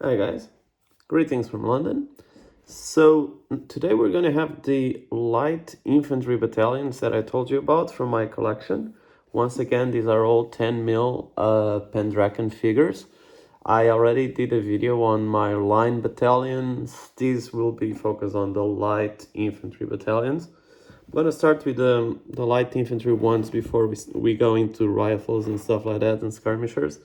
Hi guys, greetings from London. So today we're going to have the light infantry battalions that I told you about from my collection. Once again, these are all 10 mil Pendragon figures. I already did a video on my line battalions. These will be focused on the light infantry battalions. I'm going to start with the light infantry ones before we go into rifles and stuff like that and skirmishers,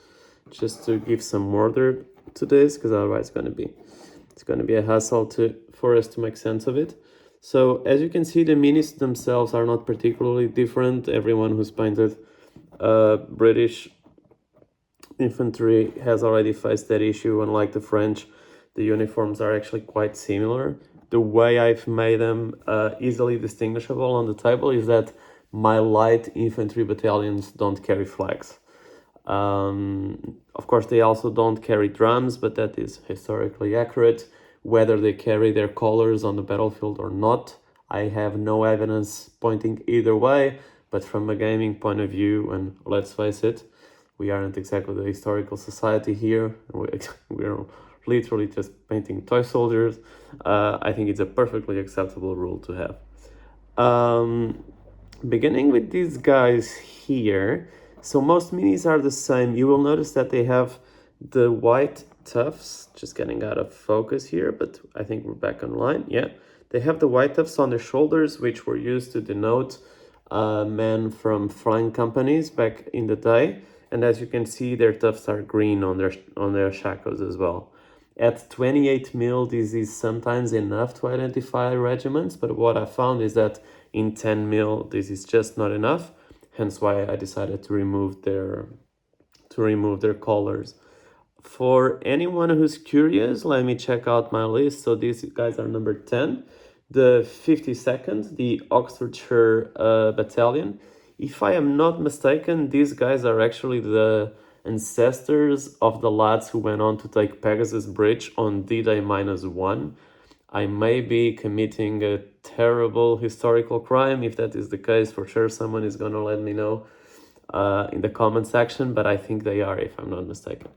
just to give some order to this, because otherwise it's going to be a hassle for us to make sense of it. So as you can see, the minis themselves are not particularly different. Everyone who's painted British infantry has already faced that issue. Unlike the French, the uniforms are actually quite similar. The way I've made them easily distinguishable on the table is that my light infantry battalions don't carry flags. Of course, they also don't carry drums, but that is historically accurate. Whether they carry their colors on the battlefield or not, I have no evidence pointing either way, but from a gaming point of view, and let's face it, we aren't exactly the historical society here. We're literally just painting toy soldiers. I think it's a perfectly acceptable rule to have. Beginning with these guys here, so most minis are the same. You will notice that they have the white tufts, just getting out of focus here, but I think we're back online. Yeah, they have the white tufts on their shoulders, which were used to denote men from flying companies back in the day. And as you can see, their tufts are green on their shakos as well. At 28 mil, this is sometimes enough to identify regiments, but what I found is that in 10 mil, this is just not enough. Hence why I decided to remove their colors. For anyone who's curious, let me check out my list. So these guys are number 10, the 52nd, the Oxfordshire Battalion. If I am not mistaken, these guys are actually the ancestors of the lads who went on to take Pegasus Bridge on D-Day -1. I may be committing a terrible historical crime. If that is the case, for sure someone is going to let me know in the comment section, but I think they are, if I'm not mistaken.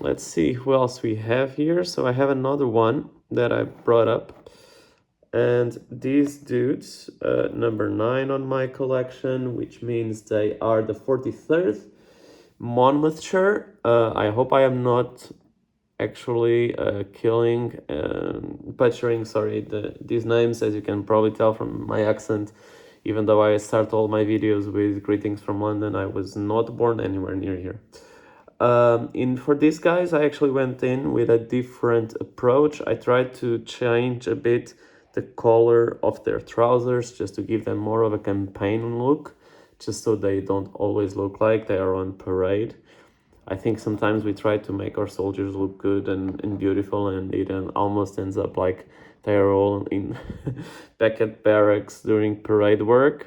Let's see who else we have here. So I have another one that I brought up. And these dudes, number 9 on my collection, which means they are the 43rd Monmouthshire. I hope I am not actually butchering, these names. As you can probably tell from my accent, even though I start all my videos with greetings from London, I was not born anywhere near here. For these guys, I actually went in with a different approach. I tried to change a bit the color of their trousers just to give them more of a campaign look, just so they don't always look like they are on parade. I think sometimes we try to make our soldiers look good and beautiful, and it almost ends up like they are all in back at barracks during parade work,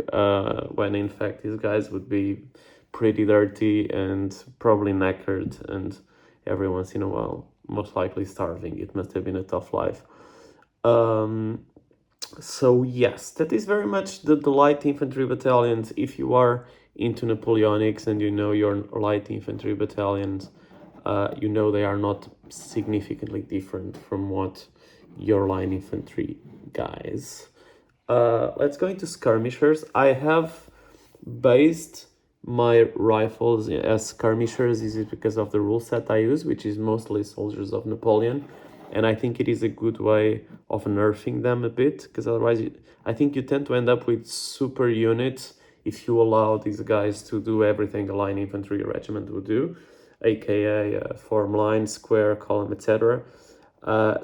when in fact these guys would be pretty dirty and probably knackered, and every once in a while most likely starving. It must have been a tough life. So yes, that is very much the light infantry battalions. If you are into Napoleonics and you know your light infantry battalions, you know they are not significantly different from what your line infantry guys. Let's go into skirmishers. I have based my rifles as skirmishers. This is because of the rule set I use, which is mostly soldiers of Napoleon. And I think it is a good way of nerfing them a bit, because otherwise I think you tend to end up with super units if you allow these guys to do everything a line infantry regiment would do, aka form line, square, column, etc.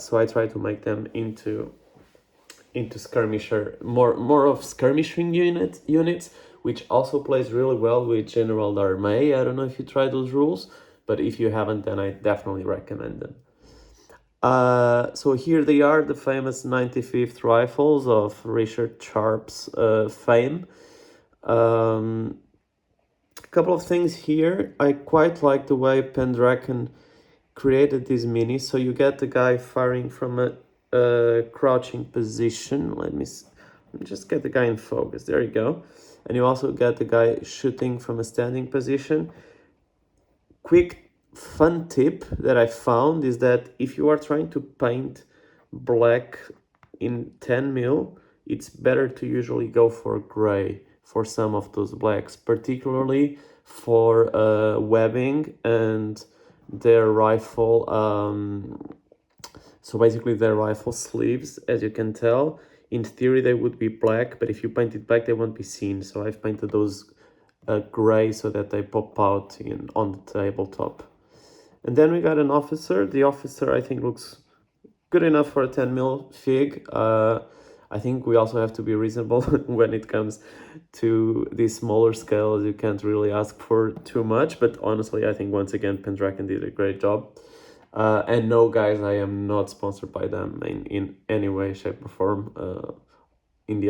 So I try to make them into skirmisher, more of skirmishing units, which also plays really well with General d'Armée. I don't know if you tried those rules, but if you haven't, then I definitely recommend them. So here they are, the famous 95th rifles of Richard Sharp's fame. A couple of things here. I quite like the way Pendragon created these minis. So you get the guy firing from a crouching position. Let me just get the guy in focus. There you go. And you also get the guy shooting from a standing position. Quick fun tip that I found is that if you are trying to paint black in 10 mil, it's better to usually go for gray for some of those blacks, particularly for webbing and their rifle. So basically their rifle sleeves, as you can tell, in theory they would be black, but if you paint it black, they won't be seen. So I've painted those gray so that they pop out on the tabletop. And then we got an officer. The officer, I think, looks good enough for a 10 mil fig. I think we also have to be reasonable when it comes to these smaller scales. You can't really ask for too much, but honestly, I think once again, Pendragon did a great job. And no, guys, I am not sponsored by them in any way, shape, or form. On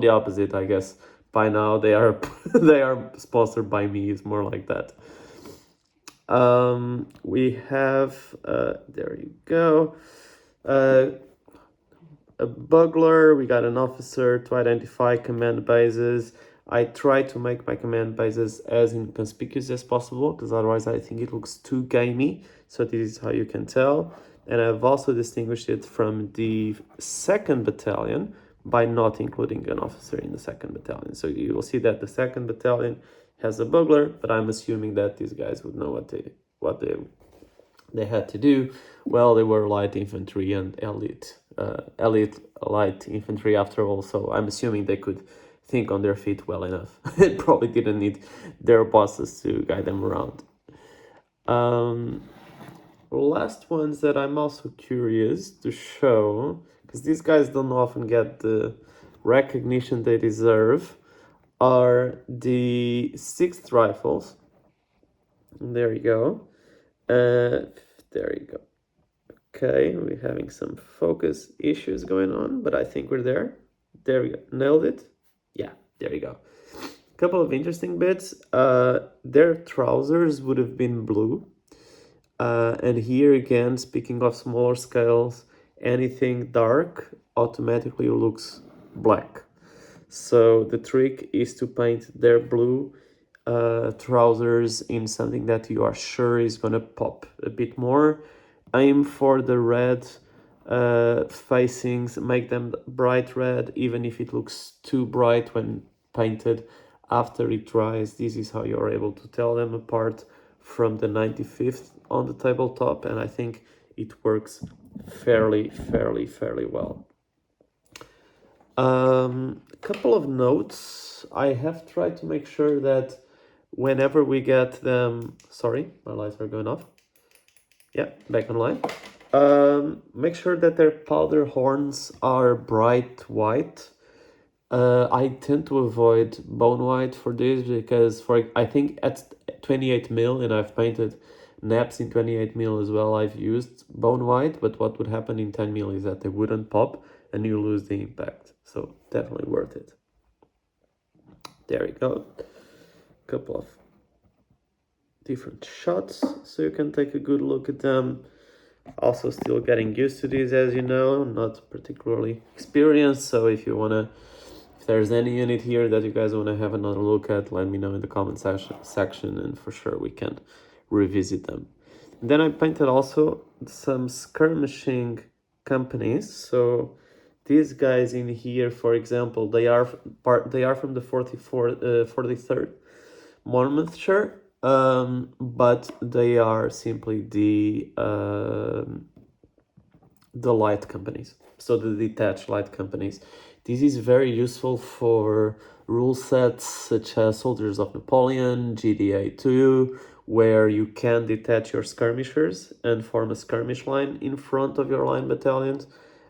the opposite, I guess by now they are they are sponsored by me. It's more like that. We have there you go. A bugler, we got an officer to identify command bases. I try to make my command bases as inconspicuous as possible because otherwise I think it looks too gamey. So this is how you can tell. And I've also distinguished it from the 2nd battalion by not including an officer in the 2nd battalion. So you will see that the 2nd battalion has a bugler, but I'm assuming that these guys would know what they had to do. Well, they were light infantry and elite light infantry after all, so I'm assuming they could think on their feet well enough. It probably didn't need their bosses to guide them around. Last ones that I'm also curious to show, because these guys don't often get the recognition they deserve, are the 6th rifles. There you go. There you go. Okay, we're having some focus issues going on, but I think we're there. There we go. Nailed it. Yeah, there you go. Couple of interesting bits. Their trousers would have been blue. And here again, speaking of smaller scales, anything dark automatically looks black. So the trick is to paint their blue trousers in something that you are sure is going to pop a bit more. Aim for the red facings, make them bright red, even if it looks too bright when painted after it dries. This is how you're able to tell them apart from the 95th on the tabletop, and I think it works fairly well. A couple of notes. I have tried to make sure that whenever we get them, sorry, my lights are going off. Yeah, back online. Make sure that their powder horns are bright white. I tend to avoid bone white for this because I think at 28 mil, and I've painted naps in 28 mil as well, I've used bone white, but what would happen in 10 mil is that they wouldn't pop and you lose the impact. So definitely worth it. There you go. Couple of different shots so you can take a good look at them. Also still getting used to these, as you know, not particularly experienced. So if there's any unit here that you guys want to have another look at, let me know in the comment section, and for sure we can revisit them. And then I painted also some skirmishing companies. So these guys in here, for example, they are from the 43rd Monmouthshire, but they are simply the light companies, so the detached light companies. This is very useful for rule sets such as Soldiers of Napoleon, GDA 2, where you can detach your skirmishers and form a skirmish line in front of your line battalions.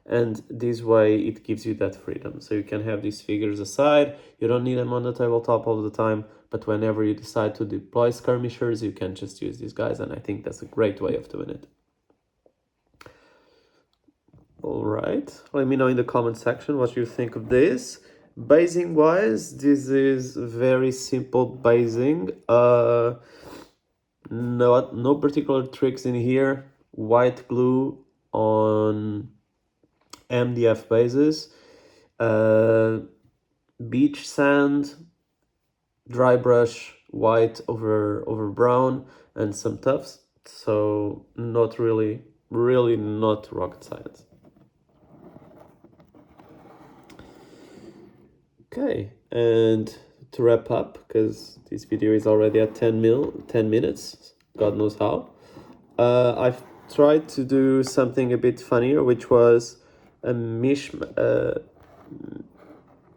And this way it gives you that freedom. So you can have these figures aside, you don't need them on the tabletop all the time, but whenever you decide to deploy skirmishers, you can just use these guys, and I think that's a great way of doing it. All right, let me know in the comment section what you think of this. Basing wise, this is very simple basing. No particular tricks in here. White glue on MDF bases, beach sand, dry brush white over brown, and some tufts. So not really not rocket science. Okay, and to wrap up, because this video is already at 10 minutes, God knows how, I've tried to do something a bit funnier, which was a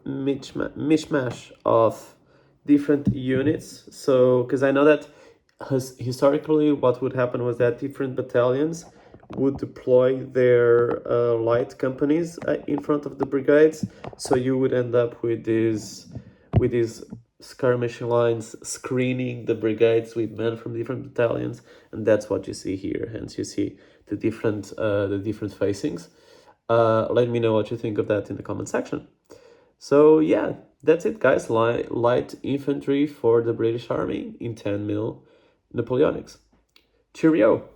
mishmash of different units. So, because I know that historically what would happen was that different battalions would deploy their light companies in front of the brigades. So you would end up with these skirmishing lines screening the brigades with men from different battalions, and that's what you see here. Hence, you see the different facings. Let me know what you think of that in the comment section. So yeah, that's it, guys. Light infantry for the British Army in 10 mil Napoleonics. Cheerio!